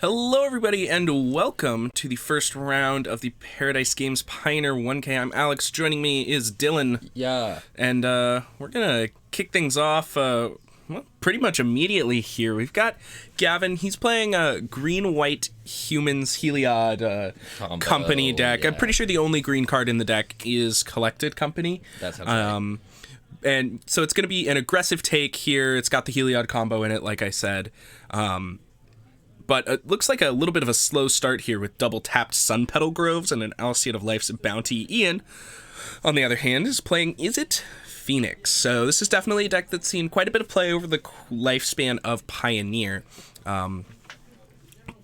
Hello everybody and welcome to the first round of the Paradise Games Pioneer 1K. I'm Alex, joining me is Dylan. Yeah. And we're gonna kick things off pretty much immediately here. We've got Gavin, he's playing a green-white humans Heliod company deck. Yeah. I'm pretty sure the only green card in the deck is Collected Company. That sounds right. And so it's going to be an aggressive take here. It's got the Heliod combo in it, like I said. But it looks like a little bit of a slow start here with double-tapped Sun Petal Groves and an Alseid of Life's Bounty. Ian, on the other hand, is playing Izzet Phoenix. So this is definitely a deck that's seen quite a bit of play over the lifespan of Pioneer.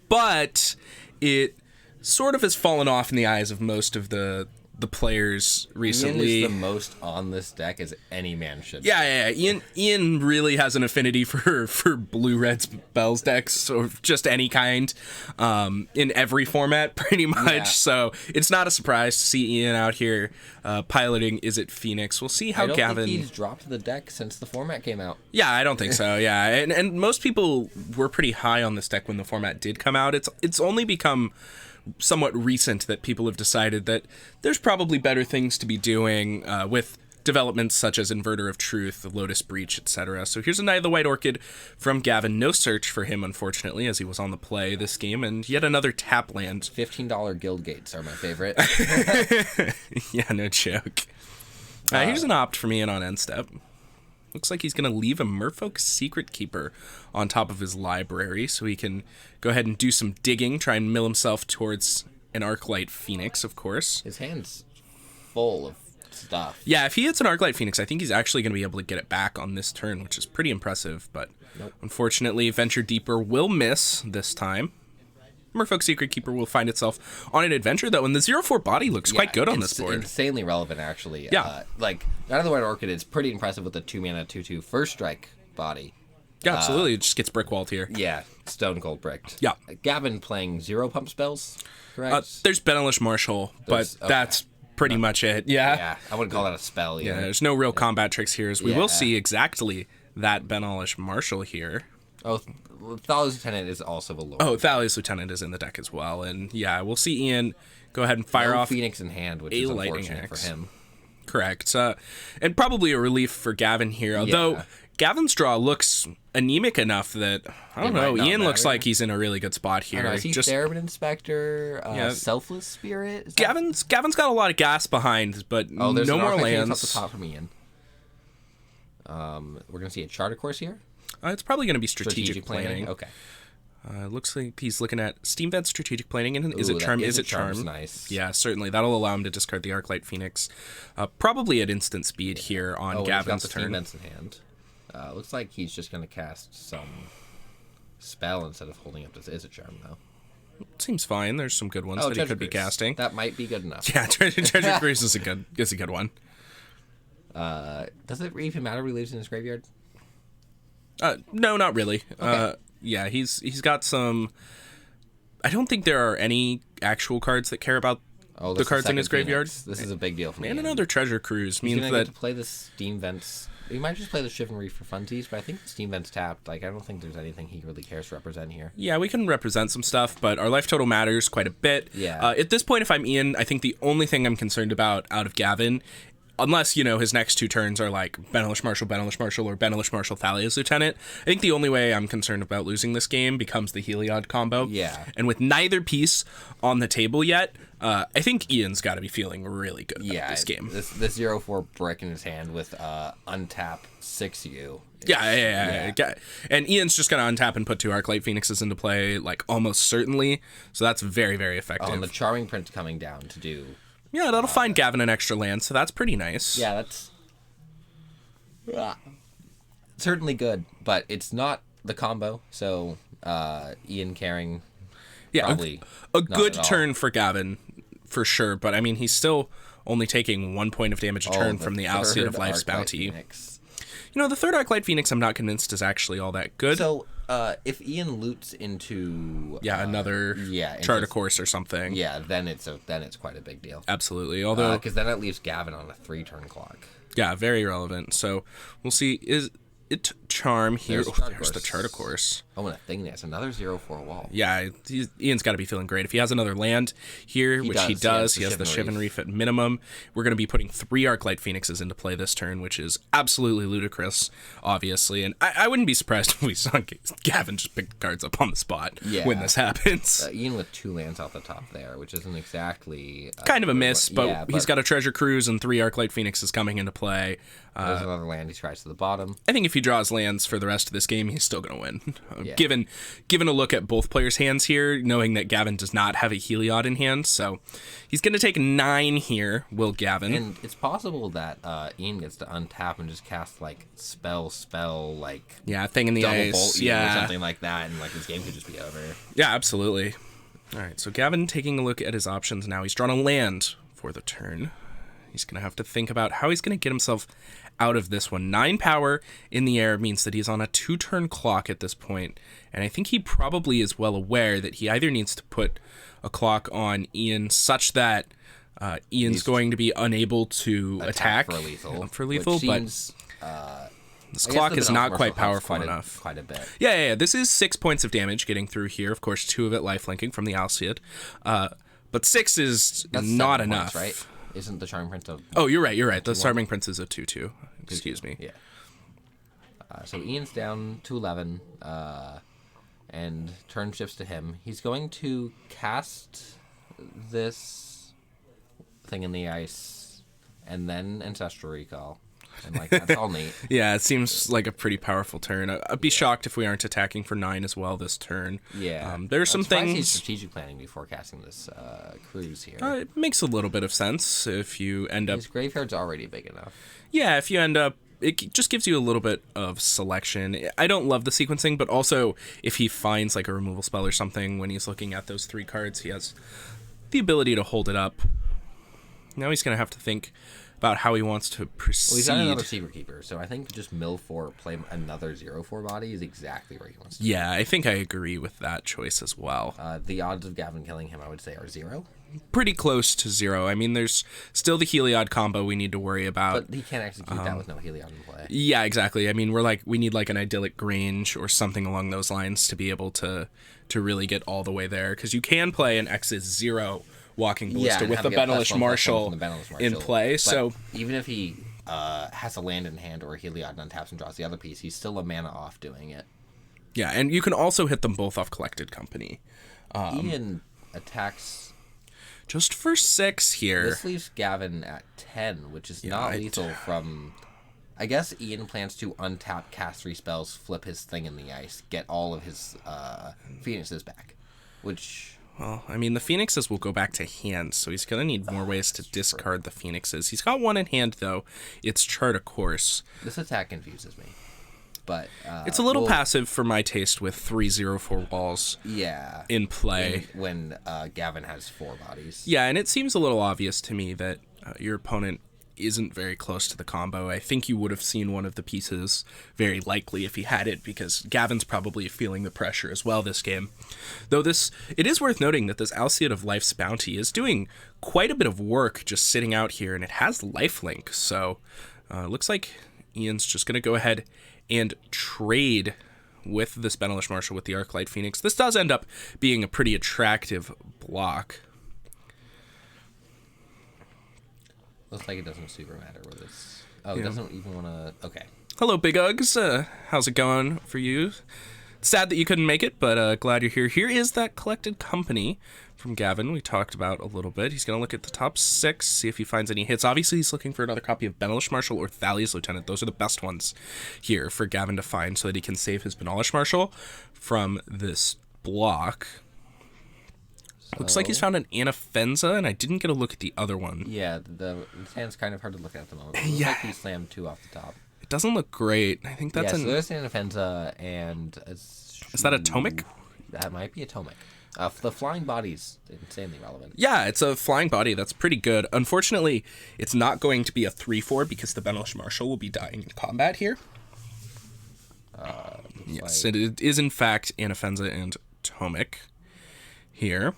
But it sort of has fallen off in the eyes of most of the players recently. Ian is the most on this deck as any man should. Yeah. Ian really has an affinity for blue-red spells decks, or just any kind, in every format, pretty much. Yeah. So it's not a surprise to see Ian out here piloting Izzet Phoenix. We'll see how Gavin... I don't think he's dropped the deck since the format came out. Yeah, I don't think so, yeah. And most people were pretty high on this deck when the format did come out. It's only become somewhat recent that people have decided that there's probably better things to be doing with developments such as Inverter of Truth, Lotus Breach, etc. So here's a Knight of the White Orchid from Gavin. No search for him, unfortunately, as he was on the play this game, and yet another tap land. $15 Guild Gates are my favorite. Yeah, no joke. Here's an opt for me in on end step. Looks like he's going to leave a Merfolk Secret Keeper on top of his library, so he can go ahead and do some digging, try and mill himself towards an Arclight Phoenix, of course. His hand's full of stuff. Yeah, if he hits an Arclight Phoenix, I think he's actually going to be able to get it back on this turn, which is pretty impressive, but Unfortunately, Venture Deeper will miss this time. Merfolk Secret Keeper will find itself on an adventure, though, and the 0/4 body looks quite good on this board. Insanely relevant, actually. Yeah. Knight of the White Orchid is pretty impressive with the 2-mana 2/2 first strike body. Yeah, absolutely. It just gets brick walled here. Yeah, stone cold bricked. Yeah. Gavin playing 0 pump spells, correct? There's Benelish Marshal, but that's pretty much it. Yeah. Yeah, I wouldn't call that a spell either. Yeah, there's no real combat tricks here, as we will see exactly that Benelish Marshal here. Oh, Thalia's Lieutenant is also a lord. Oh, Thalia's Lieutenant is in the deck as well, and yeah, we'll see Ian go ahead and fire off Phoenix in hand, which is unfortunate for him. Correct. And probably a relief for Gavin here, although Gavin's draw looks anemic enough that, I don't know, Ian looks like he's in a really good spot here. Is he Theremin Inspector, Selfless Spirit? Gavin's got a lot of gas behind, but no more lands. Off the top from Ian. We're going to see a Charter Course here? It's probably going to be strategic planning. Okay. Looks like he's looking at Steam Vent Strategic Planning, and Izzet Charm? Izzet Charm. Nice. Yeah, certainly. That'll allow him to discard the Arclight Phoenix. Probably at instant speed here on Gavin's he's got the turn. Steam Vents in hand. Looks like he's just going to cast some spell instead of holding up this Izzet Charm, though. Seems fine. There's some good ones that he could be casting. That might be good enough. Yeah, Treasure Cruise is a good one. Does it even matter if he leaves in his graveyard? No, not really. Okay. Yeah, he's got some... I don't think there are any actual cards that care about the cards in his graveyard. This is a big deal for me. And another Treasure Cruise means that... Get to play the Steam Vents... He might just play the Chivalry for funsies, but I think the Steam Vent's tapped. I don't think there's anything he really cares to represent here. Yeah, we can represent some stuff, but our life total matters quite a bit. Yeah. At this point, if I'm Ian, I think the only thing I'm concerned about out of Gavin, unless, his next two turns are like Benelish Marshal, or Benelish Marshal, Thalia's Lieutenant, I think the only way I'm concerned about losing this game becomes the Heliod combo. Yeah. And with neither piece on the table yet, I think Ian's got to be feeling really good about this game. This 0/4 brick in his hand with untap 6U. Yeah. And Ian's just going to untap and put 2 Arclight Phoenixes into play, almost certainly. So that's very, very effective. And the Charming Print coming down to do... Yeah, that'll find Gavin an extra land, so that's pretty nice. Yeah, that's certainly good, but it's not the combo, so Ian carrying probably a good turn for Gavin, for sure, but I mean, he's still only taking 1 point of damage a turn from the Alseid of Life's Bounty. Phoenix. The third Arclight Phoenix I'm not convinced is actually all that good. So, if Ian loots into... another Charter Course or something. Yeah, then it's quite a big deal. Absolutely, although... Because then it leaves Gavin on a 3-turn clock. Yeah, very relevant. So, we'll see. Is it Charm here? There's the Charter Course. Oh, and a thing there. It's another 0/4 wall. Yeah, Ian's got to be feeling great. If he has another land here, which he does, he has the Shivan Reef at minimum. We're going to be putting 3 Arclight Phoenixes into play this turn, which is absolutely ludicrous, obviously. And I wouldn't be surprised if we saw Gavin just pick the cards up on the spot when this happens. Ian with 2 lands out the top there, which isn't exactly... kind of a miss, but he's got a Treasure Cruise and 3 Arclight Phoenixes coming into play. There's another land he tries to the bottom. I think if he draws lands for the rest of this game, he's still going to win. Given a look at both players' hands here, knowing that Gavin does not have a Heliod in hand, so he's going to take 9 here, will Gavin. And it's possible that Ian gets to untap and just cast, like, spell, like... Yeah, thing in the ice. Or something like that, and, like, this game could just be over. Yeah, absolutely. All right, so Gavin taking a look at his options now. He's drawn a land for the turn. He's going to have to think about how he's going to get himself out of this one. 9 power in the air means that he's on a 2-turn clock at this point, and I think he probably is well aware that he either needs to put a clock on Ian such that Ian's going to be unable to attack for lethal, but this clock is not quite powerful enough. Quite a bit. Yeah. This is 6 points of damage getting through here. Of course, 2 of it lifelinking from the Alseid. But 6 is not enough. Points, right? Isn't the Charming Prince of... Oh, you're right. The Charming Prince is a 2/2. Excuse me. Yeah. So Ian's down to 11, and turn shifts to him. He's going to cast this thing in the ice, and then Ancestral Recall. And, like, that's all neat. Yeah, it seems like a pretty powerful turn. I'd be shocked if we aren't attacking for 9 as well this turn. Yeah. There are some things... He's strategic planning before casting this cruise here. It makes a little bit of sense if you end up... His graveyard's already big enough. Yeah, if you end up... It just gives you a little bit of selection. I don't love the sequencing, but also if he finds like a removal spell or something when he's looking at those 3 cards, he has the ability to hold it up. Now he's going to have to think about how he wants to proceed. Well, he's got another Secret Keeper, so I think just mill 4, play another 0/4 body is exactly where he wants to. Yeah, I think I agree with that choice as well. The odds of Gavin killing him, I would say, are 0. Pretty close to 0. I mean, there's still the Heliod combo we need to worry about. But he can't execute that with no Heliod in play. Yeah, exactly. I mean, we need like an Idyllic Grange or something along those lines to be able to really get all the way there. Because you can play an X's 0 Walking Ballista with the Benelish Marshal in play. But so even if he has a land in hand or a Heliod and untaps and draws the other piece, he's still a mana off doing it. Yeah, and you can also hit them both off Collected Company. Ian attacks just for 6 here. This leaves Gavin at 10, which is not lethal from... I guess Ian plans to untap, cast 3 spells, flip his thing in the ice, get all of his Phoenixes back, which... Well, I mean, the Phoenixes will go back to hand, so he's going to need more ways to discard the Phoenixes. He's got 1 in hand, though. It's Chart a Course. This attack confuses me. But it's a little passive for my taste with 3 0/4 walls in play. When Gavin has 4 bodies. Yeah, and it seems a little obvious to me that your opponent isn't very close to the combo. I think you would have seen one of the pieces very likely if he had it, because Gavin's probably feeling the pressure as well this game. Though it is worth noting that this Alseid of Life's Bounty is doing quite a bit of work just sitting out here, and it has lifelink, so it looks like Ian's just going to go ahead and trade with this Benelish Marshal with the Arclight Phoenix. This does end up being a pretty attractive block. Looks like it doesn't super matter with this. Oh, it doesn't even want to... Okay. Hello, Big Uggs. How's it going for you? Sad that you couldn't make it, but glad you're here. Here is that Collected Company from Gavin we talked about a little bit. He's going to look at the top 6, see if he finds any hits. Obviously, he's looking for another copy of Benelish Marshal or Thalia's Lieutenant. Those are the best ones here for Gavin to find so that he can save his Benelish Marshal from this block. Looks like he's found an Anafenza, and I didn't get a look at the other one. Yeah, the hand's kind of hard to look at the moment. It looks like he slammed 2 off the top. It doesn't look great. I think that's so there's an Anafenza, and... Is that a Tomic? That might be a Tomic. The flying body's insanely relevant. Yeah, it's a flying body. That's pretty good. Unfortunately, it's not going to be a 3/4 because the Benelish Marshal will be dying in combat here. Yes, it is in fact Anafenza and Tomic here.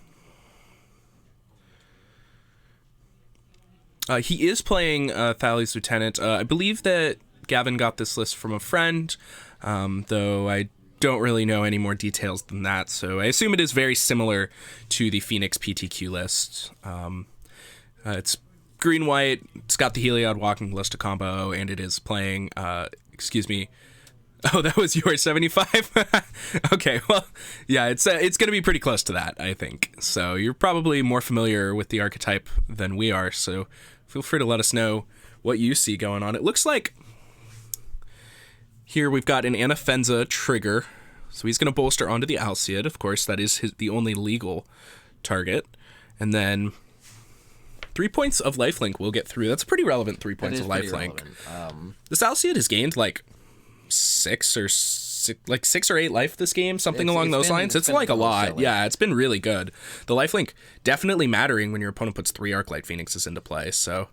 He is playing Thalia's Lieutenant. I believe that Gavin got this list from a friend, though I don't really know any more details than that, so I assume it is very similar to the Phoenix PTQ list. It's green-white, it's got the Heliod Walking Ballista combo, and it is playing, excuse me, oh, that was your 75? Okay, well, yeah, it's going to be pretty close to that, I think. So you're probably more familiar with the archetype than we are, so feel free to let us know what you see going on. It looks like here we've got an Anafenza trigger, so he's going to bolster onto the Alcid. Of course, that is the only legal target. And then 3 points of lifelink will get through. That's a pretty relevant 3 points of lifelink. This Alcid has gained like 6 or 8 life this game, something along those lines. It's like a lot. Silly. Yeah, it's been really good. The lifelink definitely mattering when your opponent puts 3 Arclight Phoenixes into play. So,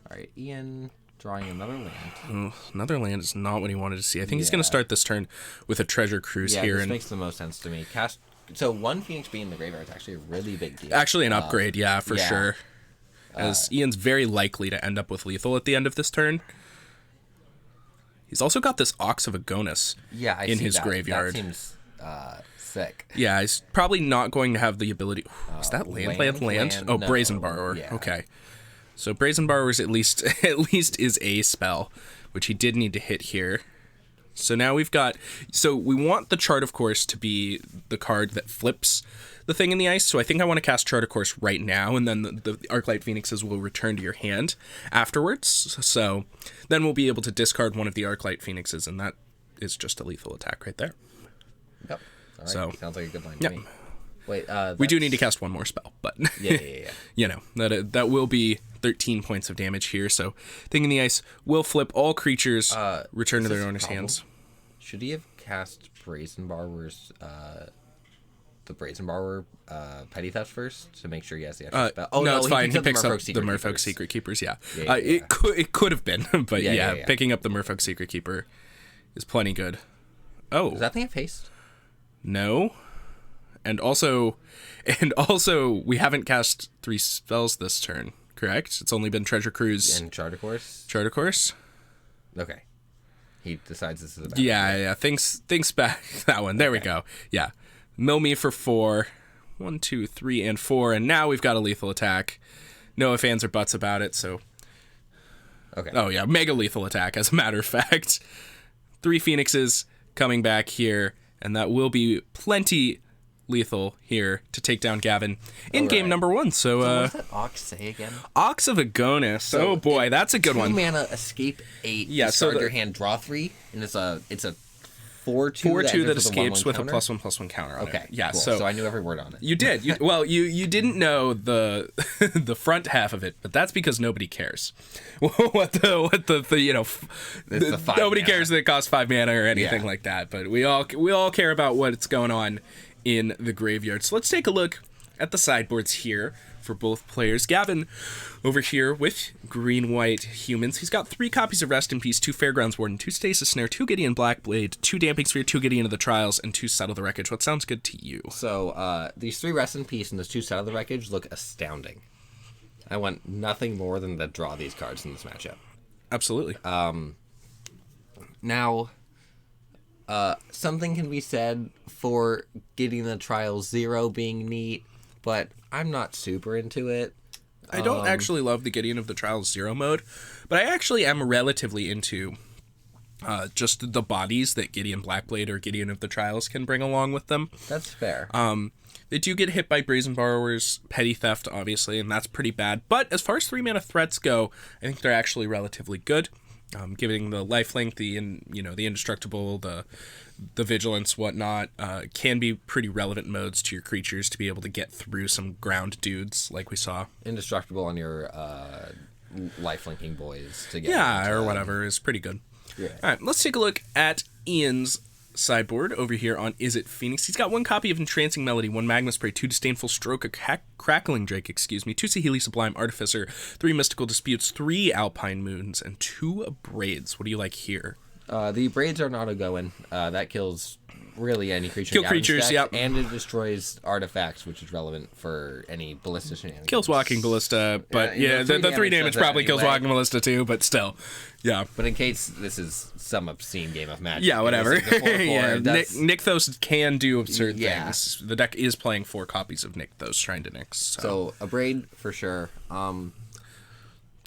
all right, Ian drawing another land. Another land is not what he wanted to see. I think he's going to start this turn with a Treasure Cruise here. This makes the most sense to me. So 1 Phoenix being in the graveyard is actually a really big deal. Actually, an upgrade, for sure. As Ian's very likely to end up with lethal at the end of this turn. He's also got this Ox of Agonis in his graveyard. That seems sick. Yeah, he's probably not going to have the ability... is that land? Oh, no. Brazen Borrower. Yeah. Okay. So Brazen Borrower's at least is a spell, which he did need to hit here. So now we've got... So we want the Chart of Course to be the card that flips the thing in the ice. So I think I want to cast Chart of Course right now, and then the Arclight Phoenixes will return to your hand afterwards. So then we'll be able to discard one of the Arclight Phoenixes, and that is just a lethal attack right there. Yep. All right. So, sounds like a good line to me. Wait, we do need to cast one more spell, but yeah. You know, that will be 13 points of damage here. So Thing in the Ice will flip all creatures, return to their owner's hands. Should he have cast Brazen Borrower's the Brazen Borrower Petty Theft first to make sure he has the extra spell? Oh no, it's fine. He picks up the Merfolk Secret Keepers. Yeah. It could have been, but picking up the Merfolk Secret Keeper is plenty good. Oh, does that thing have haste? No. And also, we haven't cast 3 spells this turn, correct? It's only been Treasure Cruise and Chart of Course. Chart of Course. Okay. He decides this is a bad Yeah. Thinks back that one. There we go. Yeah. Mill me for 4. 1, 2, 3, and 4, and now we've got a lethal attack. No ifs, ands, or buts about it. So. Okay. Oh yeah, mega lethal attack. As a matter of fact, 3 Phoenixes coming back here, and that will be plenty lethal here to take down Gavin in game number 1. So what does that Ox say again? Ox of Agonis. So oh boy, that's a good one. 2 mana, escape 8. Yeah, discard your hand, draw 3, and it's a 4/2 that escapes with a +1/+1 counter on it. Okay, yeah, cool. so I knew every word on it. You did. You didn't know the the front half of it, but that's because nobody cares. Nobody cares that it costs 5 mana or anything like that. But we all care about what's going on in the graveyard. So let's take a look at the sideboards here for both players. Gavin over here with green-white humans. He's got 3 copies of Rest in Peace, 2 Fairgrounds Warden, 2 Stasis Snare, 2 Gideon Blackblade, 2 Damping Sphere, 2 Gideon of the Trials, and 2 Settle the Wreckage. What sounds good to you? So these 3 Rest in Peace and those 2 Settle the Wreckage look astounding. I want nothing more than to draw these cards in this matchup. Absolutely. Now, something can be said for Gideon of the Trials 0 being neat, but I'm not super into it. I don't actually love the Gideon of the Trials 0 mode, but I actually am relatively into just the bodies that Gideon Blackblade or Gideon of the Trials can bring along with them. That's fair. They do get hit by Brazen Borrower's Petty Theft, obviously, and that's pretty bad. But as far as 3-mana threats go, I think they're actually relatively good. Giving the lifelink, the indestructible, the vigilance, whatnot, can be pretty relevant modes to your creatures to be able to get through some ground dudes like we saw. Indestructible on your lifelinking boys to get. Yeah, or whatever is pretty good. Yeah. All right, let's take a look at Ian's sideboard over here on Izzet Phoenix. He's got 1 copy of Entrancing Melody, 1 Magma Spray, 2 Disdainful Stroke, a Crackling Drake, 2 Saheeli Sublime Artificer, 3 Mystical Disputes, 3 Alpine Moons, and 2 Braids. What do you like here? The Braids are not a going. That kills really any creature. Kill in Gavin's creatures, deck, yep. And it destroys artifacts, which is relevant for any ballista shenanigans. Kills Walking Ballista, but Yeah, the 3 damage does probably that kills anyway. Walking Ballista too, but still. Yeah. But in case this is some obscene game of Magic. Yeah, whatever. it is like the 4/4, Yeah, that's- Nykthos can do absurd Yeah. things. The deck is playing 4 copies of Nykthos trying to Nyx. So a Braid for sure.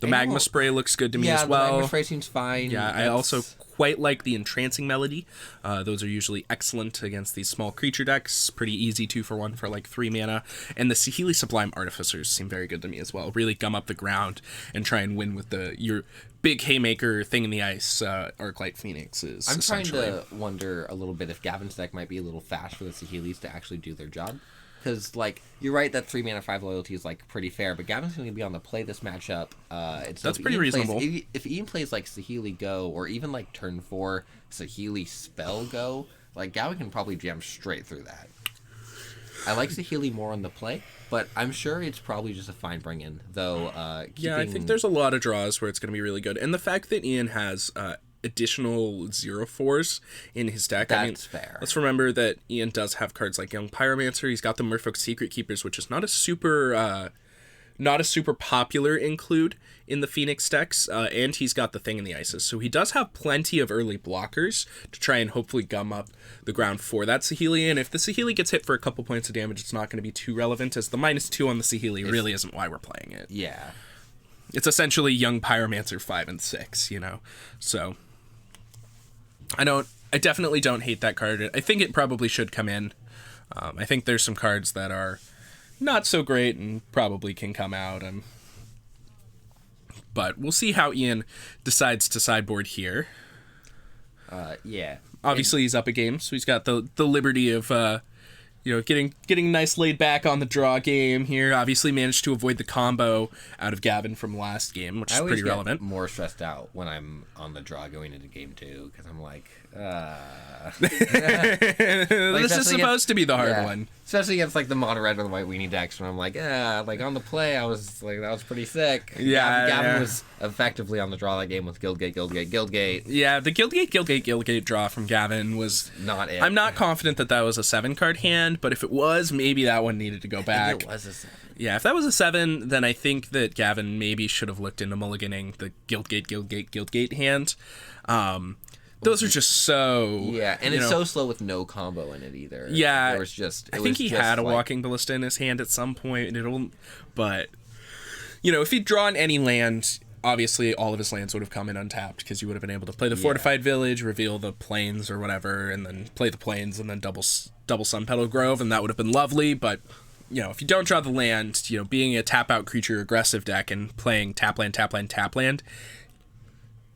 The Magma Spray looks good to me Yeah, as well. the Magma Spray seems fine. Yeah, I also quite like the Entrancing Melody. Those are usually excellent against these small creature decks. Pretty easy 2-for-1 for like 3 mana. And the Saheeli Sublime Artificers seem very good to me as well. Really gum up the ground and try and win with your big haymaker thing in the ice. Arclight Phoenix is I'm trying to wonder a little bit if Gavin's deck might be a little fast for the Saheelis to actually do their job. Because, like, you're right that 3 mana 5 loyalty is, like, pretty fair, but Gavin's going to be on the play this matchup. That's pretty reasonable. If Ian plays, like, Saheeli Go, or even, like, turn 4 Saheeli Spell Go, like, Gavin can probably jam straight through that. I like Saheeli more on the play, but I'm sure it's probably just a fine bring-in, though. Yeah, I think there's a lot of draws where it's going to be really good. And the fact that Ian has additional 0/4s in his deck. That's fair. Let's remember that Ian does have cards like Young Pyromancer. He's got the Merfolk Secret Keepers, which is not a super popular include in the Phoenix decks, and he's got the Thing in the Isis. So he does have plenty of early blockers to try and hopefully gum up the ground for that Saheeli. And if the Saheeli gets hit for a couple points of damage, it's not going to be too relevant, as the -2 on the Saheeli really isn't why we're playing it. Yeah. It's essentially Young Pyromancer 5 and 6, So I definitely don't hate that card. I think it probably should come in. I think there's some cards that are not so great and probably can come out. But we'll see how Ian decides to sideboard here. Yeah. Obviously, he's up a game, so he's got the liberty of getting nice laid back on the draw game here. Obviously, managed to avoid the combo out of Gavin from last game, which is pretty relevant. I always get more stressed out when I'm on the draw going into game 2, because I'm like, this is supposed to be the hard one. Especially against like the mono red or the white weenie decks, when I'm like, like on the play, I was like, that was pretty sick. Yeah, Gavin was effectively on the draw that game with Guildgate. Yeah, the Guildgate draw from Gavin was not it. I'm not confident that was a 7-card hand, but if it was, maybe that one needed to go back. I think it was a 7. Yeah, if that was a 7, then I think that Gavin maybe should have looked into mulliganing the Guildgate hand. Those are just so... Yeah, and it's so slow with no combo in it either. Yeah, there was just... I think he had a Walking Ballista in his hand at some point. But, if he'd drawn any land, obviously all of his lands would have come in untapped, because you would have been able to play the Fortified Village, reveal the Plains or whatever, and then play the Plains, and then double Sun Petal Grove, and that would have been lovely. But, if you don't draw the land, being a tap-out creature aggressive deck and playing tap land,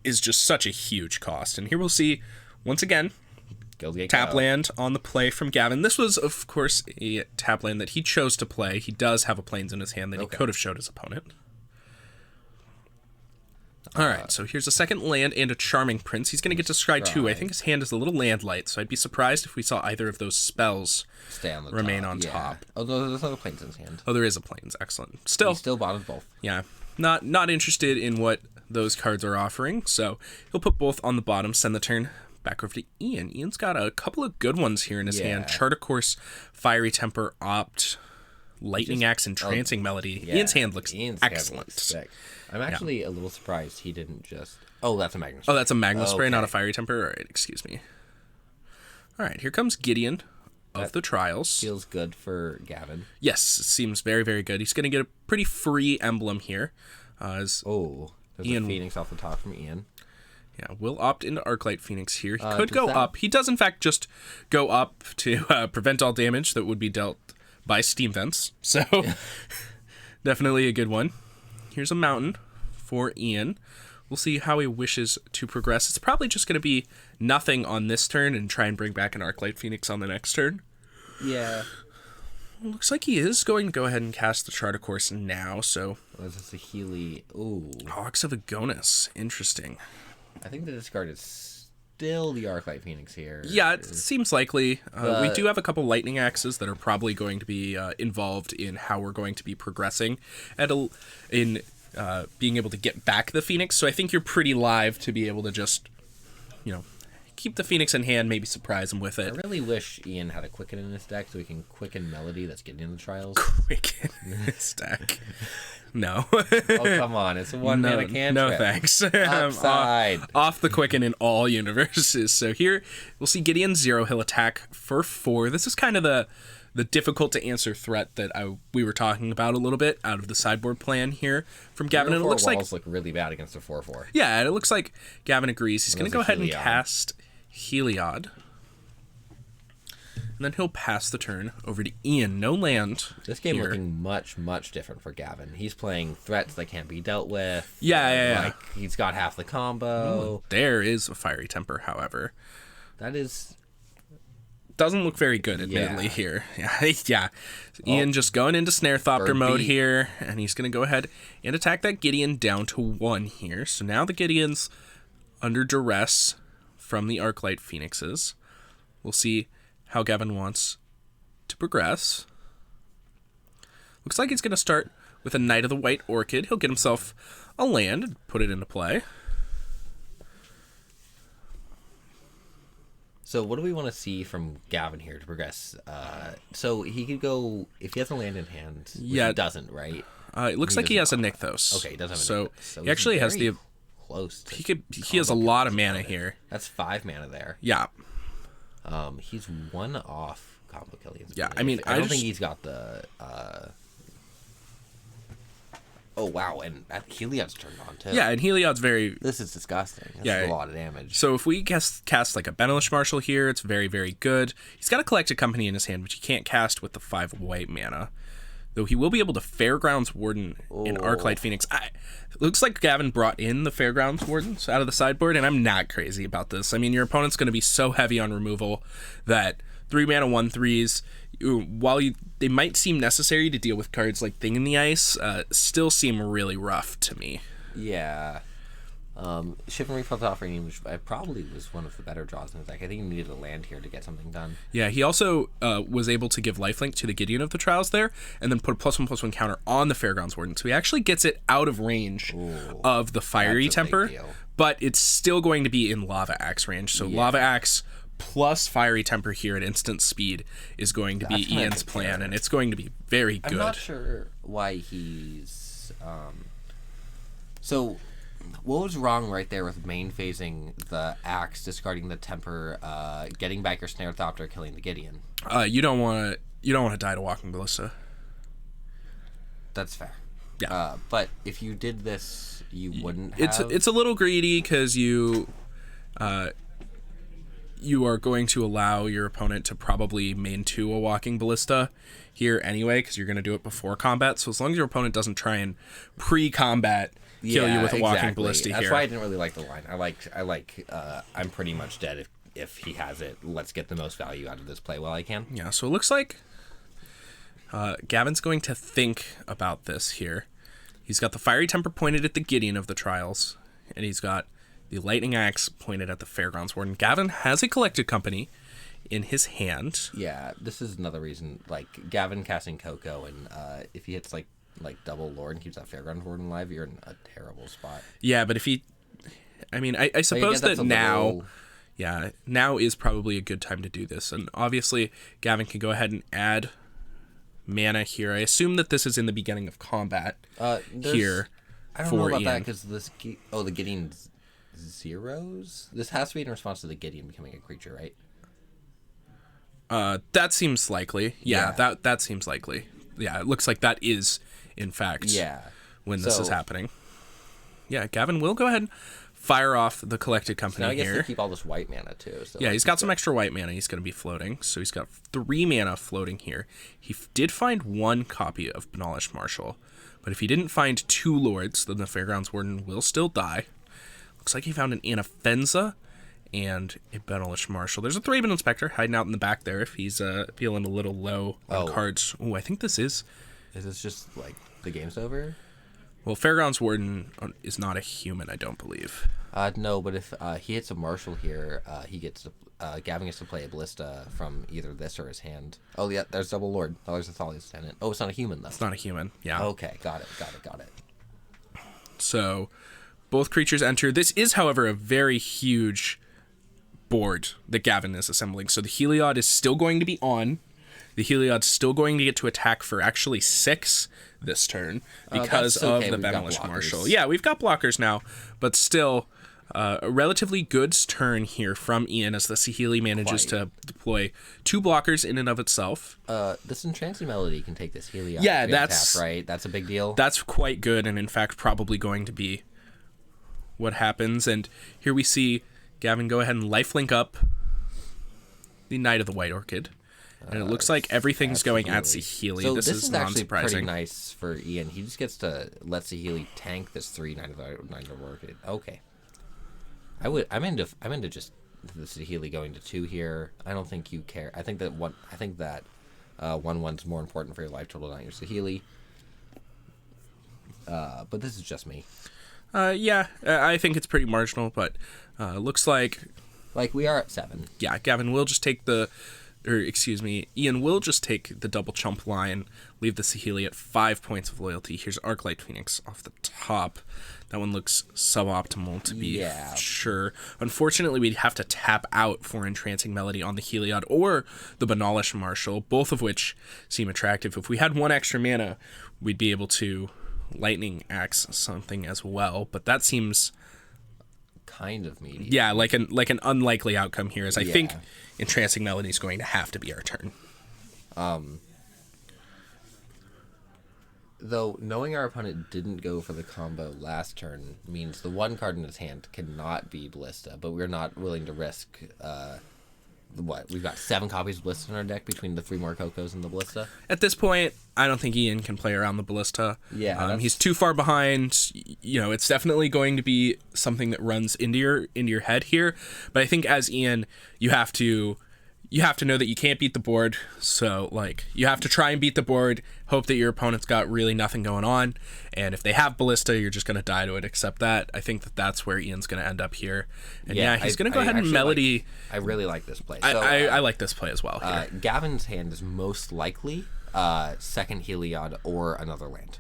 is just such a huge cost. And here we'll see, once again, tap land on the play from Gavin. This was, of course, a tap land that he chose to play. He does have a Plains in his hand that he could have showed his opponent. All right, so here's a second land and a Charming Prince. He's going to get to scry 2. I think his hand is a little land light, so I'd be surprised if we saw either of those spells remain on top. Although there's other Plains in his hand. Oh, there is a Plains. Excellent. He still bottoms both. Yeah, not interested in what those cards are offering, so he'll put both on the bottom, send the turn back over to Ian. Ian's got a couple of good ones here in his hand. Chart a Course, Fiery Temper, Opt, Lightning Axe, and Trancing Melody. Yeah. Ian's hand looks excellent. Sick. I'm actually a little surprised he didn't just... Oh, that's a Magma Spray. Oh, that's a Magma Spray, not a Fiery Temper? All right, excuse me. All right, here comes Gideon of the Trials. Feels good for Gavin. Yes, it seems very, very good. He's going to get a pretty free emblem here. There's a Phoenix off the top from Ian. Yeah, we'll opt into Arclight Phoenix here. He could go up. He does, in fact, just go up to prevent all damage that would be dealt by Steam Vents. So, definitely a good one. Here's a Mountain for Ian. We'll see how he wishes to progress. It's probably just going to be nothing on this turn and try and bring back an Arclight Phoenix on the next turn. Yeah. Looks like he is going to go ahead and cast the Chart a Course now, so... This is a Healy. Ooh. Hawks of Agonis. Interesting. I think the discard is still the Arclight Phoenix here. Yeah, it seems likely. We do have a couple Lightning Axes that are probably going to be involved in how we're going to be progressing in being able to get back the Phoenix, so I think you're pretty live to be able to just, keep the Phoenix in hand, maybe surprise him with I it. really wish Ian had a Quicken in his deck so he can Quicken Melody that's getting in the trials. Quicken his deck. No. Oh, come on. It's a one-mana cantrip. No thanks. Upside. Off the Quicken in all universes. So here, we'll see Gideon 0. He'll attack for 4. This is kind of the difficult-to-answer threat that we were talking about a little bit out of the sideboard plan here from Gavin. And it looks walls look really bad against a 4/4. Yeah, and it looks like Gavin agrees. He's going to go ahead and cast Heliod. And then he'll pass the turn over to Ian. No land. This game here. looking much, much different for Gavin. He's playing threats that can't be dealt with. Yeah. Like, he's got half the combo. There is a Fiery Temper, however. That is... Doesn't look very good, admittedly, here. Yeah. Ian just going into Snare Thopter mode here, and he's going to go ahead and attack that Gideon down to 1 here. So now the Gideon's under duress from the Arclight Phoenixes. We'll see how Gavin wants to progress. Looks like he's going to start with a Knight of the White Orchid. He'll get himself a land and put it into play. So what do we want to see from Gavin here to progress? So he could go, if he has a land in hand, which he doesn't, right? It looks like he has a Nykthos. Okay, he doesn't have a so Nykthos. So he actually has the... Close to he has a lot of mana here. That's 5 mana there. Yeah. He's 1 off combo killing. Yeah, I mean, I don't think he's got the... Oh, wow, and Heliod's turned on, too. Yeah, and Heliod's very... This is disgusting. That's a lot of damage. So if we cast like a Benelish Marshal here, it's very, very good. He's got a Collected Company in his hand, which he can't cast with the 5 white mana. Though he will be able to Fairgrounds Warden in Arclight Phoenix. It looks like Gavin brought in the Fairgrounds Wardens out of the sideboard, and I'm not crazy about this. I mean, your opponent's going to be so heavy on removal that 3 mana 1/3s, while they might seem necessary to deal with cards like Thing in the Ice, still seem really rough to me. Yeah. Chivalry felt offering, which probably was one of the better draws in the deck. I think he needed a land here to get something done. Yeah, he also was able to give lifelink to the Gideon of the Trials there, and then put a +1/+1 counter on the Fairgrounds Warden. So he actually gets it out of range of the Fiery Temper, but it's still going to be in Lava Axe range. So Lava Axe plus Fiery Temper here at instant speed is going to be Ian's plan, and it's going to be very good. I'm not sure why he's... So... What was wrong right there with main phasing the axe, discarding the temper, getting back your Snare Thopter, killing the Gideon? You don't want to die to Walking Ballista. That's fair. Yeah. But if you did this, you wouldn't have... It's a little greedy because you are going to allow your opponent to probably main 2 a Walking Ballista here anyway, because you're going to do it before combat. So as long as your opponent doesn't try and pre-combat kill you with a Walking Ballista here. That's why I didn't really like the line. I'm pretty much dead if he has it. Let's get the most value out of this play while I can. Yeah, so it looks like Gavin's going to think about this here. He's got the Fiery Temper pointed at the Gideon of the Trials, and he's got the Lightning Axe pointed at the Fairgrounds Warden. Gavin has a Collected Company in his hand. Yeah, this is another reason, like, Gavin casting Coco, and if he hits, like double Lord and keeps that Fairground Warden alive, you're in a terrible spot. Yeah, but if he... I mean, I suppose that now... Yeah, now is probably a good time to do this. And obviously, Gavin can go ahead and add mana here. I assume that this is in the beginning of combat here. I don't know about that, because this... the Gideon zeros? This has to be in response to the Gideon becoming a creature, right? That seems likely. Yeah. That seems likely. Yeah, it looks like that is... in fact, when this is happening. Yeah, Gavin will go ahead and fire off the Collected Company here. Now he gets to keep all this white mana, too. So he's got some extra white mana he's going to be floating. So he's got 3 mana floating here. He did find 1 copy of Benelish Marshal. But if he didn't find 2 Lords, then the Fairgrounds Warden will still die. Looks like he found an Anafenza and a Benelish Marshal. There's a Thraben Inspector hiding out in the back there if he's feeling a little low on cards. Oh, I think this is... Is this just, like, the game's over? Well, Fairgrounds Warden is not a human, I don't believe. No, but if he hits a Marshal here, he gets to, Gavin gets to play a Ballista from either this or his hand. Oh, yeah, there's double Lord. Oh, there's a Thalia's Tenant. Oh, it's not a human, though. It's not a human, yeah. Okay, got it. So, both creatures enter. This is, however, a very huge board that Gavin is assembling. So the Heliod is still going to be on. The Heliod's still going to get to attack for actually 6 this turn because that's okay. of the We've got Benevolent blockers. Marshal. Yeah, we've got blockers now, but still a relatively good turn here from Ian as the Saheeli manages to deploy 2 blockers in and of itself. This Entrancing Melody can take this Heliod. Yeah, to that's tap, right. That's a big deal. That's quite good, and in fact probably going to be what happens. And here we see Gavin go ahead and lifelink up the Knight of the White Orchid. And it looks like everything's going at Saheeli. So this is actually non-surprising. pretty nice for Ian. He just gets to let Saheeli tank this 3 Knight of the Orchid. Okay. I'm into just the Saheeli going to 2 here. I don't think you care. I think that 1/1's more important for your life total, not your Saheeli. But this is just me. I think it's pretty marginal, but looks like we are at 7. Yeah, Gavin will just take Ian will just take the double chump line, leave the Saheeli at 5 points of loyalty. Here's Arclight Phoenix off the top. That one looks suboptimal to be sure. Unfortunately, we'd have to tap out for Entrancing Melody on the Heliod or the Banalish Marshal, both of which seem attractive. If we had 1 extra mana, we'd be able to Lightning Axe something as well, but that seems kind of medium. Yeah, like an unlikely outcome here is I think Entrancing Melody is going to have to be our turn. Though knowing our opponent didn't go for the combo last turn means the 1 card in his hand cannot be Ballista, but we're not willing to risk we've got 7 copies of Ballista in our deck between the 3 more Cocos and the Ballista. At this point, I don't think Ian can play around the Ballista. Yeah, he's too far behind. It's definitely going to be something that runs into your head here. But I think as Ian, you have to know that you can't beat the board. So you have to try and beat the board. Hope that your opponent's got really nothing going on. And if they have Ballista, you're just going to die to it. Accept that. I think that's where Ian's going to end up here. And he's going to go ahead and Melody. I really like this play. So, I like this play as well here. Gavin's hand is most likely second Heliod or another land.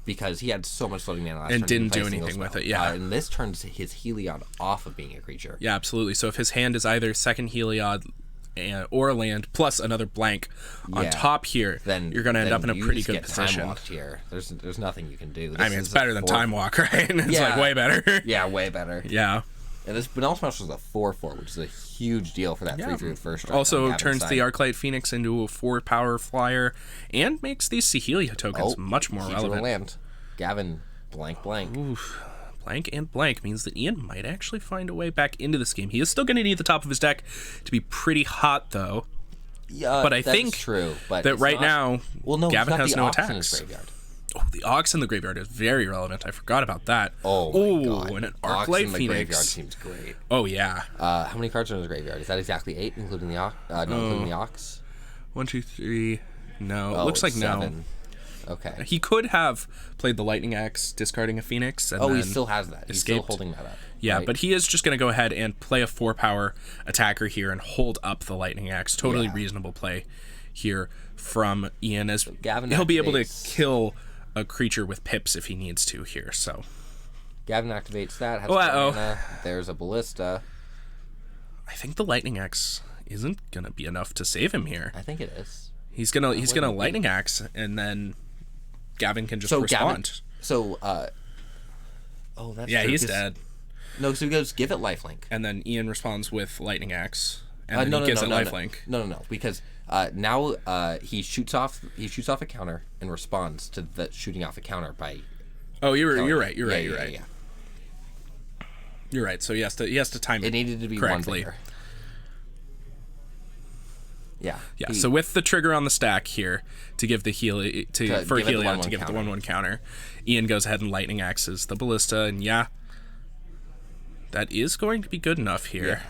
Because he had so much floating mana last turn. And didn't do anything with it, and this turns his Heliod off of being a creature. Yeah, absolutely. So if his hand is either second Heliod or a land plus another blank on top here, then you're going to end up in a pretty good position. Time walked here. There's nothing you can do. It's better than Time Walk, right? It's way better. Yeah, way better. Yeah. And this Banalish Marshal is a 4/4, which is a huge deal for that 3/3 first strike. Also turns the Arclight Phoenix into a 4-power flyer and makes these Saheeli tokens much more relevant. Land. Gavin, blank. Oof. Blank and blank means that Ian might actually find a way back into this game. He is still going to need the top of his deck to be pretty hot, though. Yeah, but I think true, but that right now, Gavin has no attacks. In his graveyard. Oh, the Ox in the graveyard is very relevant. I forgot about that. Oh my god. And an Arclight Phoenix. Graveyard seems great. Oh, yeah. How many cards are in his graveyard? Is that exactly 8, including the Ox? Including the Ox? 1, 2, 3. No, it looks like 7. no. Okay. He could have played the Lightning Axe, discarding a Phoenix. And he still has that. He's still holding that up. Yeah, right? But he is just going to go ahead and play a 4-power attacker here and hold up the Lightning Axe. Totally reasonable play here from Ian, as Gavin he'll be able to kill a creature with pips if he needs to here. So Gavin activates that. Has mana. There's a Ballista. I think the Lightning Axe isn't going to be enough to save him here. I think it is. He's gonna Lightning Axe, and then Gavin can just respond. That's true, he's 'cause dead. No, so he goes, give it lifelink. And then Ian responds with Lightning Axe, and then he gives it lifelink. No, because now he shoots off a counter and responds to the shooting off a counter by. Oh, you're right. You're right. Yeah. You're right. So he has to time it. It needed to be correctly. 1 bigger. Yeah. So with the trigger on the stack here to give the Heliod to give it the 1/1 counter, Ian goes ahead and Lightning Axes the Ballista, and that is going to be good enough here. Yeah.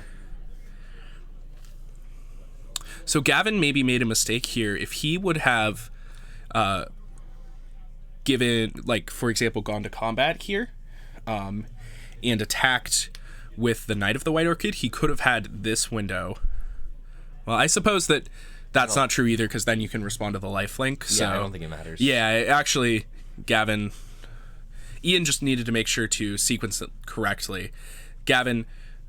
So Gavin maybe made a mistake here. If he would have given, for example, gone to combat here, and attacked with the Knight of the White Orchid, he could have had this window. Well, I suppose that's not true either, because then you can respond to the lifelink. So, I don't think it matters. Yeah, actually, Ian just needed to make sure to sequence it correctly. Gavin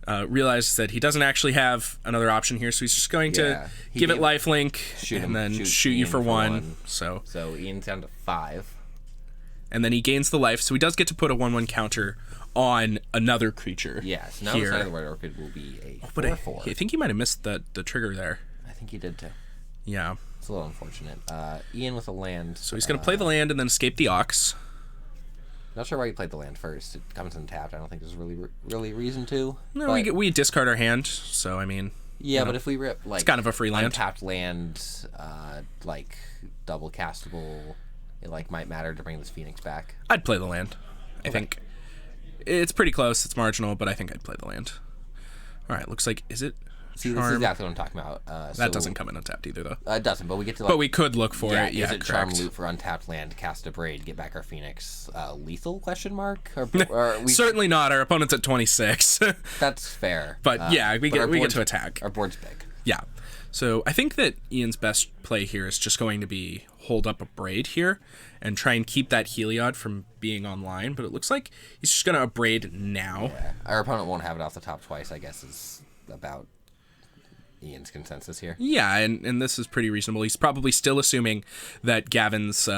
realizes that he doesn't actually have another option here, so he's just going to give it lifelink and then shoot you for one. So Ian's down to 5. And then he gains the life, so he does get to put a 1/1 counter on another creature. Yeah, so now the Side of the White Orchid will be a 4/4. I think he might have missed the trigger there. I think he did too. Yeah. It's a little unfortunate. Ian with a land. So he's going to play the land and then escape the Ox. Not sure why he played the land first. It comes untapped. I don't think there's really reason to. No, we discard our hand, so I mean... Yeah, but if we rip, like... It's kind of a free land. Untapped land, like, double castable, it, like, might matter to bring this Phoenix back. I'd play the land. I think it's pretty close. It's marginal, but I think I'd play the land. All right, looks like... Is it... See, this is exactly what I'm talking about. That doesn't come in untapped either, though. It doesn't, but we get to... but we could look for it. Yeah, is it Charm Loot for untapped land, cast a Braid, get back our Phoenix? Lethal, question mark? Or we... Certainly not. Our opponent's at 26. That's fair. But we get to attack. Our board's big. Yeah. So I think that Ian's best play here is just going to be hold up a Braid here and try and keep that Heliod from being online. But it looks like he's just going to Braid now. Yeah. Our opponent won't have it off the top twice, I guess, is about Ian's consensus here. Yeah, and this is pretty reasonable. He's probably still assuming that Gavin's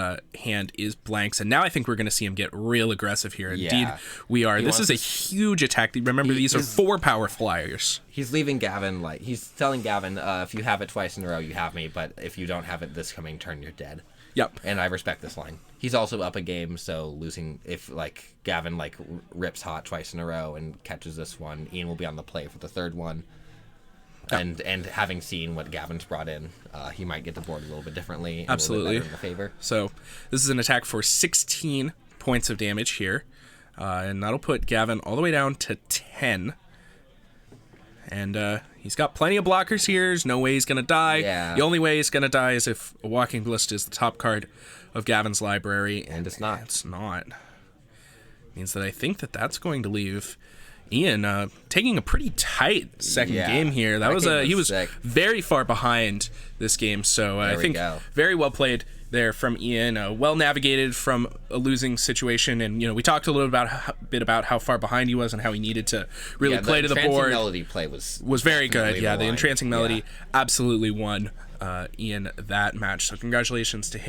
hand is blanks, and now I think we're going to see him get real aggressive here. Indeed, we are. This is a huge attack. Remember, these are 4 power flyers. He's leaving Gavin, like, he's telling Gavin, if you have it twice in a row, you have me, but if you don't have it this coming turn, you're dead. Yep. And I respect this line. He's also up a game, so losing, if, like, Gavin, like, rips hot twice in a row and catches this one, Ian will be on the play for the third one. And having seen what Gavin's brought in, he might get the board a little bit differently. And Absolutely. A little bit better in the favor. So this is an attack for 16 points of damage here. And that'll put Gavin all the way down to 10. And he's got plenty of blockers here. There's no way he's going to die. Yeah. The only way he's going to die is if a Walking Ballista is the top card of Gavin's library. And it's not. It's not. Means that I think that that's going to leave Ian taking a pretty tight second game here. He was very far behind this game, so I think very well played there from Ian. Well navigated from a losing situation, and we talked a little bit about how far behind he was and how he needed to really play to the board. The Entrancing Melody play was very good. Yeah, the Entrancing Melody absolutely won Ian that match. So congratulations to him.